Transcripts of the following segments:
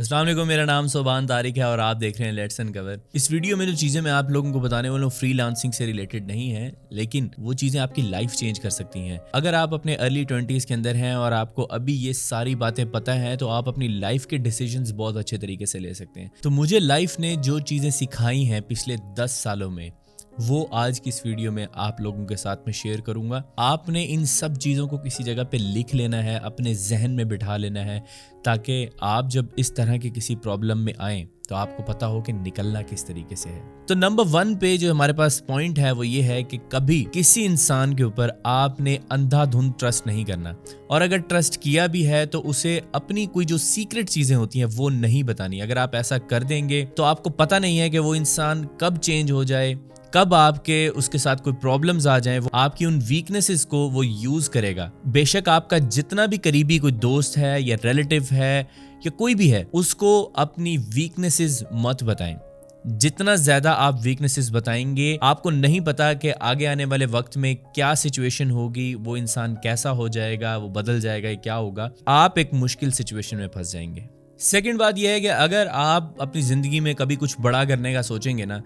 अस्सलाम वालेकुम, मेरा नाम सोबान तारिक है और आप देख रहे हैं लेट्स अनकवर। इस वीडियो में जो चीज़ें मैं आप लोगों को बताने वाला हूँ फ्रीलांसिंग से रिलेटेड नहीं है, लेकिन वो चीज़ें आपकी लाइफ चेंज कर सकती हैं। अगर आप अपने अर्ली 20s के अंदर हैं और आपको अभी ये सारी बातें पता हैं तो आप अपनी लाइफ के डिसीजंस बहुत अच्छे तरीके से ले सकते हैं। तो मुझे लाइफ ने जो चीज़ें सिखाई हैं पिछले 10 सालों में, वो आज की इस वीडियो में आप लोगों के साथ में शेयर करूंगा। आपने इन सब चीज़ों को किसी जगह पे लिख लेना है, अपने जहन में बिठा लेना है, ताकि आप जब इस तरह की किसी प्रॉब्लम में आएँ तो आपको पता हो कि निकलना किस तरीके से है। तो नंबर 1 पे जो हमारे पास पॉइंट है वो ये है कि कभी किसी इंसान के ऊपर आपने अंधाधुंध ट्रस्ट नहीं करना, और अगर ट्रस्ट किया भी है तो उसे अपनी कोई जो सीक्रेट चीजें होती हैं वो नहीं बतानी। अगर आप ऐसा कर देंगे तो आपको पता नहीं है कि वो इंसान कब चेंज हो जाए, कब आपके उसके साथ कोई प्रॉब्लम्स आ जाएं, वो आपकी उन वीकनेसेस को वो यूज करेगा। बेशक आपका जितना भी करीबी कोई दोस्त है या रिलेटिव है या कोई भी है, उसको अपनी वीकनेसेस मत बताएं। जितना ज्यादा आप वीकनेसेस बताएंगे, आपको नहीं पता कि आगे आने वाले वक्त में क्या सिचुएशन होगी, वो इंसान कैसा हो जाएगा, वो बदल जाएगा या क्या होगा। आप एक मुश्किल सिचुएशन में फंस जाएंगे। सेकंड बात यह है कि अगर आप अपनी जिंदगी में कभी कुछ बड़ा करने का सोचेंगे ना,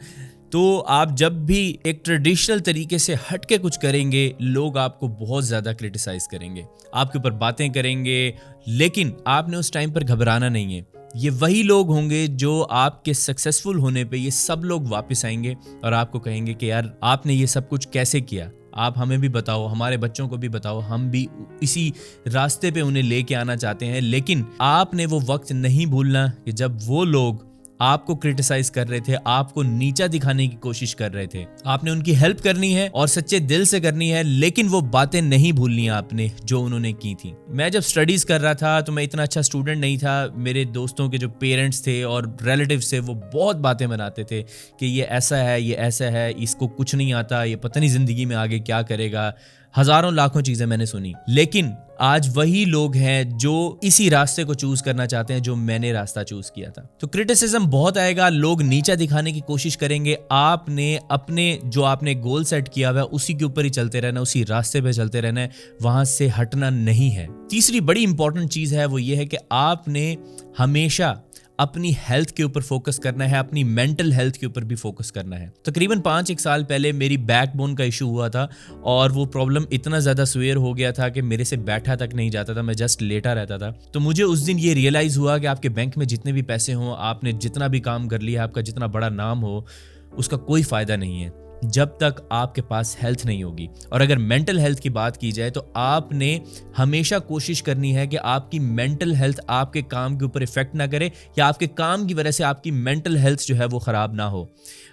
तो आप जब भी एक ट्रेडिशनल तरीके से हट के कुछ करेंगे, लोग आपको बहुत ज़्यादा क्रिटिसाइज करेंगे, आपके ऊपर बातें करेंगे, लेकिन आपने उस टाइम पर घबराना नहीं है। ये वही लोग होंगे जो आपके सक्सेसफुल होने पे ये सब लोग वापस आएंगे और आपको कहेंगे कि यार आपने ये सब कुछ कैसे किया, आप हमें भी बताओ, हमारे बच्चों को भी बताओ, हम भी इसी रास्ते पे उन्हें लेके आना चाहते हैं। लेकिन आपने वो वक्त नहीं भूलना कि जब वो लोग आपको क्रिटिसाइज कर रहे थे, आपको नीचा दिखाने की कोशिश कर रहे थे। आपने उनकी हेल्प करनी है और सच्चे दिल से करनी है, लेकिन वो बातें नहीं भूलनी है आपने जो उन्होंने की थी। मैं जब स्टडीज कर रहा था तो मैं इतना अच्छा स्टूडेंट नहीं था। मेरे दोस्तों के जो पेरेंट्स थे और रिलेटिव्स थे वो बहुत बातें बनाते थे कि ये ऐसा है, ये ऐसा है, इसको कुछ नहीं आता, ये पता नहीं जिंदगी में आगे क्या करेगा। हजारों लाखों चीजें मैंने सुनी, लेकिन आज वही लोग हैं जो इसी रास्ते को चूज करना चाहते हैं जो मैंने रास्ता चूज किया था। तो क्रिटिसिज्म बहुत आएगा, लोग नीचा दिखाने की कोशिश करेंगे। आपने अपने जो आपने गोल सेट किया हुआ है उसी के ऊपर ही चलते रहना, उसी रास्ते पे चलते रहना है, वहां से हटना नहीं है। तीसरी बड़ी इंपॉर्टेंट चीज है वो ये है कि आपने हमेशा अपनी हेल्थ के ऊपर फोकस करना है, अपनी मेंटल हेल्थ के ऊपर भी फोकस करना है। तकरीबन 5-1 साल पहले मेरी बैकबोन का इशू हुआ था और वो प्रॉब्लम इतना ज़्यादा सुवेयर हो गया था कि मेरे से बैठा तक नहीं जाता था, मैं जस्ट लेटा रहता था। तो मुझे उस दिन ये रियलाइज़ हुआ कि आपके बैंक में जितने भी पैसे हों, आपने जितना भी काम कर लिया, आपका जितना बड़ा नाम हो, उसका कोई फ़ायदा नहीं है जब तक आपके पास हेल्थ नहीं होगी। और अगर मेंटल हेल्थ की बात की जाए तो आपने हमेशा कोशिश करनी है कि आपकी मेंटल हेल्थ आपके काम के ऊपर इफेक्ट ना करे, या आपके काम की वजह से आपकी मेंटल हेल्थ जो है वो ख़राब ना हो।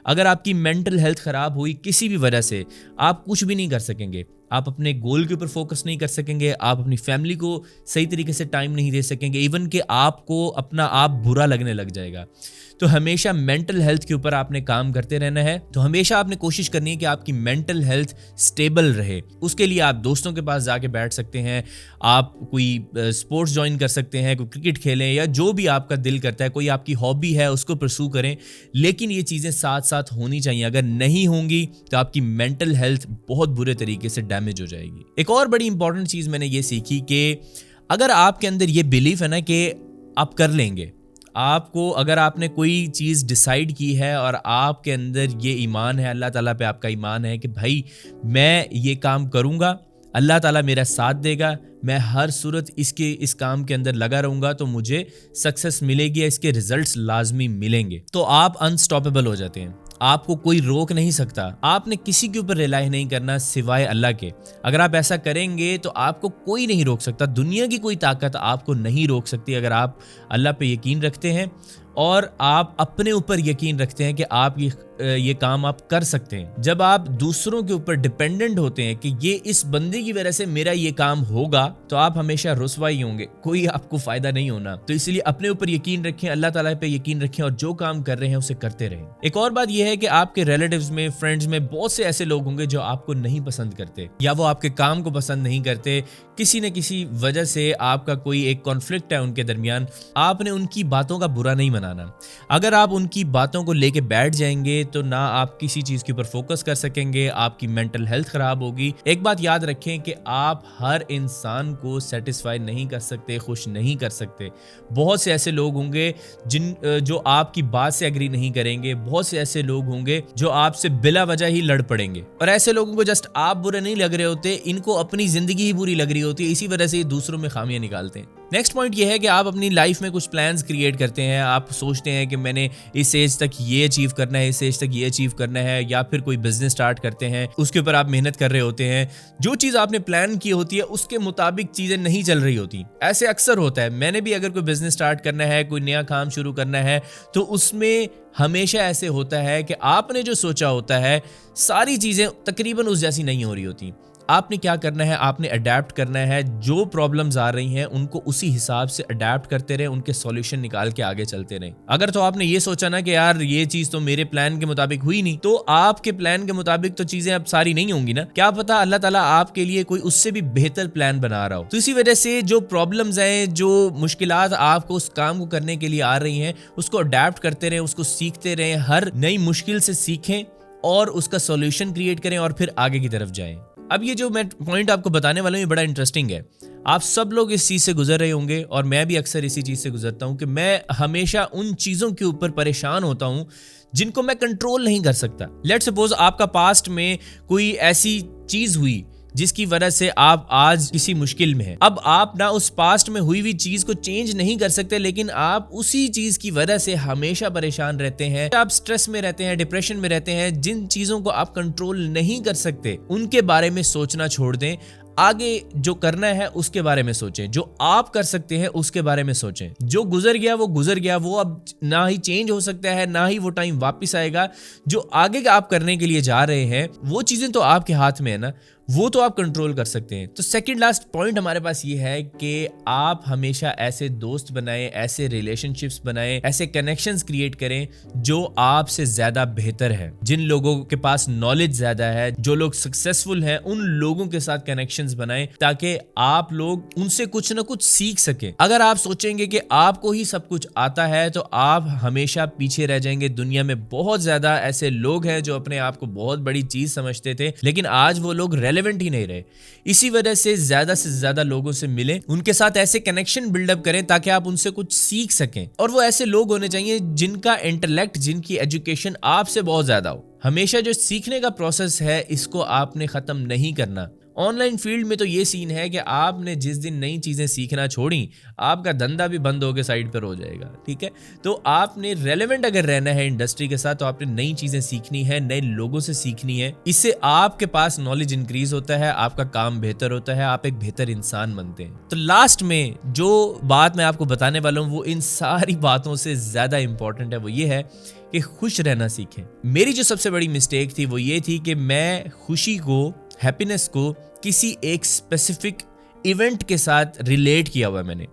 अगर आपकी मेंटल हेल्थ ख़राब हुई किसी भी वजह से, आप कुछ भी नहीं कर सकेंगे। आप अपने गोल के ऊपर फोकस नहीं कर सकेंगे, आप अपनी फैमिली को सही तरीके से टाइम नहीं दे सकेंगे, इवन कि आपको अपना आप बुरा लगने लग जाएगा। तो हमेशा मेंटल हेल्थ के ऊपर आपने काम करते रहना है। तो हमेशा आपने कोशिश करनी है कि आपकी मेंटल हेल्थ स्टेबल रहे। उसके लिए आप दोस्तों के पास जाके बैठ सकते हैं, आप कोई स्पोर्ट्स ज्वाइन कर सकते हैं, कोई क्रिकेट खेलें, या जो भी आपका दिल करता है, कोई आपकी हॉबी है उसको परस्यू करें। लेकिन ये चीज़ें साथ साथ होनी चाहिए। अगर नहीं होंगी तो आपकी मेंटल हेल्थ बहुत बुरे तरीके से डैमेज हो जाएगी। एक और बड़ी इंपॉर्टेंट चीज़ मैंने ये सीखी कि अगर आपके अंदर ये बिलीफ है ना कि आप कर लेंगे, आपको अगर आपने कोई चीज़ डिसाइड की है और आपके अंदर ये ईमान है, अल्लाह ताला पे आपका ईमान है कि भाई मैं ये काम करूँगा, अल्लाह ताला मेरा साथ देगा, मैं हर सूरत इस काम के अंदर लगा रहूँगा तो मुझे सक्सेस मिलेगी, इसके रिजल्ट्स लाजमी मिलेंगे, तो आप अनस्टॉपेबल हो जाते हैं। आपको कोई रोक नहीं सकता। आपने किसी के ऊपर रिलाई नहीं करना सिवाय अल्लाह के। अगर आप ऐसा करेंगे तो आपको कोई नहीं रोक सकता, दुनिया की कोई ताकत आपको नहीं रोक सकती। अगर आप अल्लाह पे यकीन रखते हैं और आप अपने ऊपर यकीन रखते हैं कि आप ये काम आप कर सकते हैं। जब आप दूसरों के ऊपर डिपेंडेंट होते हैं कि ये इस बंदे की वजह से मेरा ये काम होगा, तो आप हमेशा रुसवाई होंगे, कोई आपको फायदा नहीं होना। तो इसलिए अपने ऊपर यकीन रखें, अल्लाह ताला पे यकीन रखें और जो काम कर रहे हैं उसे करते रहें। एक और बात यह है कि आपके रिलेटिव्स में, फ्रेंड्स में बहुत से ऐसे लोग होंगे जो आपको नहीं पसंद करते या वो आपके काम को पसंद नहीं करते। किसी न किसी वजह से आपका कोई एक कॉन्फ्लिक्ट है उनके दरमियान। आपने उनकी बातों का बुरा नहीं मनाना। अगर आप उनकी बातों को लेके बैठ जाएंगे तो ना आप किसी चीज के ऊपर फोकस कर सकेंगे, आपकी मेंटल हेल्थ खराब होगी। एक बात याद रखें कि आप हर इंसान को सेटिस्फाई नहीं कर सकते, खुश नहीं कर सकते। बहुत से ऐसे लोग होंगे जो आपकी बात से एग्री नहीं करेंगे, बहुत से ऐसे लोग होंगे जो आपसे बिला वजह ही लड़ पड़ेंगे, और ऐसे लोगों को जस्ट आप बुरे नहीं लग रहे होते, इनको अपनी जिंदगी ही बुरी लग रही होती है, इसी वजह से ये दूसरों में खामियां निकालते हैं। नेक्स्ट पॉइंट ये है कि आप अपनी लाइफ में कुछ प्लान्स क्रिएट करते हैं। आप सोचते हैं कि मैंने इस एज तक ये अचीव करना है, इस एज तक ये अचीव करना है, या फिर कोई बिजनेस स्टार्ट करते हैं, उसके ऊपर आप मेहनत कर रहे होते हैं। जो चीज आपने प्लान की होती है उसके मुताबिक चीजें नहीं चल रही होती। ऐसे अक्सर होता है। मैंने भी अगर कोई बिजनेस स्टार्ट करना है, कोई नया काम शुरू करना है, तो उसमें हमेशा ऐसे होता है कि आपने जो सोचा होता है सारी चीजें तकरीबन उस जैसी नहीं हो रही होती। आपने क्या करना है, आपने अडेप्ट करना है। जो प्रॉब्लम्स आ रही हैं उनको उसी हिसाब से अडेप्ट करते रहे, उनके सॉल्यूशन निकाल के आगे चलते रहे। अगर तो आपने ये सोचा ना कि यार ये चीज तो मेरे प्लान के मुताबिक हुई नहीं, तो आपके प्लान के मुताबिक तो चीजें अब सारी नहीं होंगी ना। क्या पता अल्लाह ताला आपके लिए कोई उससे भी बेहतर प्लान बना रहा हो। तो इसी वजह से जो प्रॉब्लम्स हैं, जो मुश्किलात आपको उस काम को करने के लिए आ रही हैं, उसको अडेप्ट करते रहे, उसको सीखते रहे, हर नई मुश्किल से सीखें और उसका सॉल्यूशन क्रिएट करें और फिर आगे की तरफ जाएं। अब ये जो मैं पॉइंट आपको बताने वाला हूँ ये बड़ा इंटरेस्टिंग है। आप सब लोग इस चीज से गुजर रहे होंगे और मैं भी अक्सर इसी चीज से गुजरता हूँ कि मैं हमेशा उन चीजों के ऊपर परेशान होता हूँ जिनको मैं कंट्रोल नहीं कर सकता। लेट्स सपोज आपका पास्ट में कोई ऐसी चीज हुई जिसकी वजह से आप आज किसी मुश्किल में हैं। अब आप ना उस पास्ट में हुई हुई चीज को चेंज नहीं कर सकते, लेकिन आप उसी चीज की वजह से हमेशा परेशान रहते हैं। आप स्ट्रेस में रहते हैं, डिप्रेशन में रहते हैं। जिन चीजों को आप कंट्रोल नहीं कर सकते उनके बारे में सोचना छोड़ दें। आगे जो करना है उसके बारे में सोचें, जो आप कर सकते हैं उसके बारे में सोचें। जो गुजर गया वो गुजर गया, वो अब ना ही चेंज हो सकता है, ना ही वो टाइम वापस आएगा। जो आगे आप करने के लिए जा रहे हैं वो चीजें तो आपके हाथ में है ना, वो तो आप कंट्रोल कर सकते हैं। तो सेकंड लास्ट पॉइंट हमारे पास ये है कि आप हमेशा ऐसे दोस्त बनाएं, ऐसे रिलेशनशिप्स बनाएं, ऐसे कनेक्शंस क्रिएट करें जो आपसे ज्यादा बेहतर है। जिन लोगों के पास नॉलेज ज्यादा है, जो लोग सक्सेसफुल हैं, उन लोगों के साथ कनेक्शंस बनाएं ताकि आप लोग उनसे कुछ ना कुछ सीख सकें। अगर आप सोचेंगे कि आपको ही सब कुछ आता है तो आप हमेशा पीछे रह जाएंगे। दुनिया में बहुत ज्यादा ऐसे लोग हैं जो अपने आप को बहुत बड़ी चीज समझते थे, लेकिन आज वो लोग रेलेवेंट ही नहीं रहे। इसी वजह से ज्यादा लोगों से मिलें, उनके साथ ऐसे कनेक्शन बिल्डअप करें ताकि आप उनसे कुछ सीख सकें। और वो ऐसे लोग होने चाहिए जिनका इंटेलेक्ट, जिनकी एजुकेशन आपसे बहुत ज्यादा हो। हमेशा जो सीखने का प्रोसेस है इसको आपने खत्म नहीं करना। ऑनलाइन फील्ड में तो ये सीन है कि आपने जिस दिन नई चीजें सीखना छोड़ी, आपका धंधा भी बंद होकर साइड पर हो जाएगा। ठीक है, तो आपने रेलेवेंट अगर रहना है इंडस्ट्री के साथ तो आपने नई चीजें सीखनी है, नए लोगों से सीखनी है। इससे आपके पास नॉलेज इंक्रीज होता है, आपका काम बेहतर होता है, आप एक बेहतर इंसान बनते हैं। तो लास्ट में जो बात मैं आपको बताने वाला हूँ वो इन सारी बातों से ज्यादा इंपॉर्टेंट है, वो ये है कि खुश रहना सीखें। मेरी जो सबसे बड़ी मिस्टेक थी वो ये थी कि मैं खुशी को, हैप्पीनेस को किसी एक स्पेसिफिक इवेंट के साथ रिलेट किया हुआ है मैंने,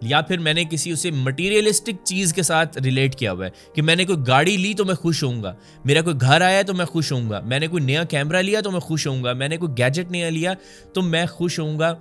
या फिर मैंने किसी उसे मटीरियलिस्टिक चीज के साथ रिलेट किया हुआ है कि मैंने कोई गाड़ी ली तो मैं खुश होऊंगा, मेरा कोई घर आया तो मैं खुश होऊंगा, मैंने कोई नया कैमरा लिया तो मैं खुश होऊंगा, मैंने कोई गैजेट नया लिया तो मैं खुश होऊंगा।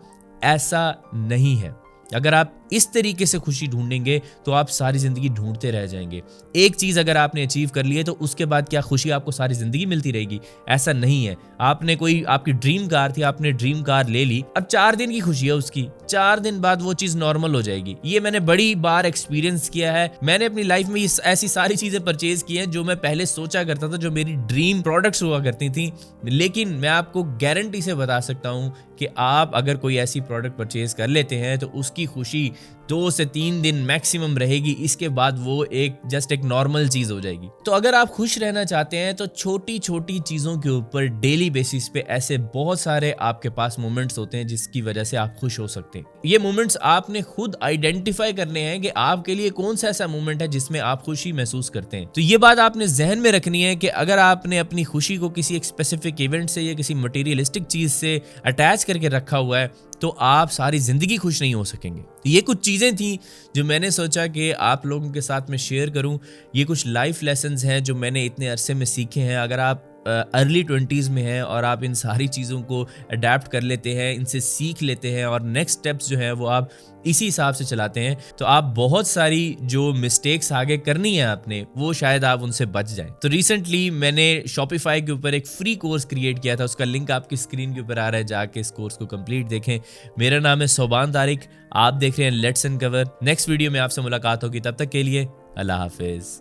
ऐसा नहीं है। अगर आप इस तरीके से खुशी ढूंढेंगे तो आप सारी जिंदगी ढूंढते रह जाएंगे। एक चीज अगर आपने अचीव कर ली है तो उसके बाद क्या खुशी आपको सारी जिंदगी मिलती रहेगी? ऐसा नहीं है। आपने कोई, आपकी ड्रीम कार थी, आपने ड्रीम कार ले ली, अब 4 दिन की खुशी है उसकी, 4 दिन बाद वो चीज नॉर्मल हो जाएगी। ये मैंने बड़ी बार एक्सपीरियंस किया है। मैंने अपनी लाइफ में ऐसी सारी चीजें परचेज की हैं जो मैं पहले सोचा करता था, जो मेरी ड्रीम प्रोडक्ट्स हुआ करती थी। लेकिन मैं आपको गारंटी से बता सकता हूं कि आप अगर कोई ऐसी प्रोडक्ट परचेज कर लेते हैं तो उसकी खुशी 2 से 3 दिन मैक्सिमम रहेगी। इसके बाद वो जस्ट एक नॉर्मल चीज हो जाएगी। तो अगर आप खुश रहना चाहते हैं तो छोटी छोटी चीजों के ऊपर डेली बेसिस पे ऐसे बहुत सारे आपके पास मोमेंट्स होते हैं जिसकी वजह से आप खुश हो सकते हैं। ये मोमेंट्स आपने खुद आइडेंटिफाई करने हैं कि आपके लिए कौन सा ऐसा मोमेंट है जिसमें आप खुशी महसूस करते हैं। तो ये बात आपने जहन में रखनी है कि अगर आपने अपनी खुशी को किसी एक स्पेसिफिक इवेंट से या किसी मटेरियलिस्टिक चीज से अटैच करके रखा हुआ है तो आप सारी जिंदगी खुश नहीं हो सकेंगे। तो ये कुछ चीजें थी जो मैंने सोचा कि आप लोगों के साथ में शेयर करूं। ये कुछ लाइफ लेसन्स हैं जो मैंने इतने अरसे में सीखे हैं। अगर आप अर्ली 20s में हैं और आप इन सारी चीज़ों को अडेप्ट कर लेते हैं, इनसे सीख लेते हैं और नेक्स्ट स्टेप्स जो है वो आप इसी हिसाब से चलाते हैं, तो आप बहुत सारी जो मिस्टेक्स आगे करनी है आपने, वो शायद आप उनसे बच जाएं। तो रिसेंटली मैंने शॉपिफाई के ऊपर एक फ्री कोर्स क्रिएट किया था, उसका लिंक आपकी स्क्रीन के ऊपर आ रहा है, जाके इस कोर्स को कंप्लीट देखें। मेरा नाम है सोबान तारिक, आप देख रहे हैं लेट्स अनकवर। नेक्स्ट वीडियो में आपसे मुलाकात होगी, तब तक के लिए अल्लाह हाफिज।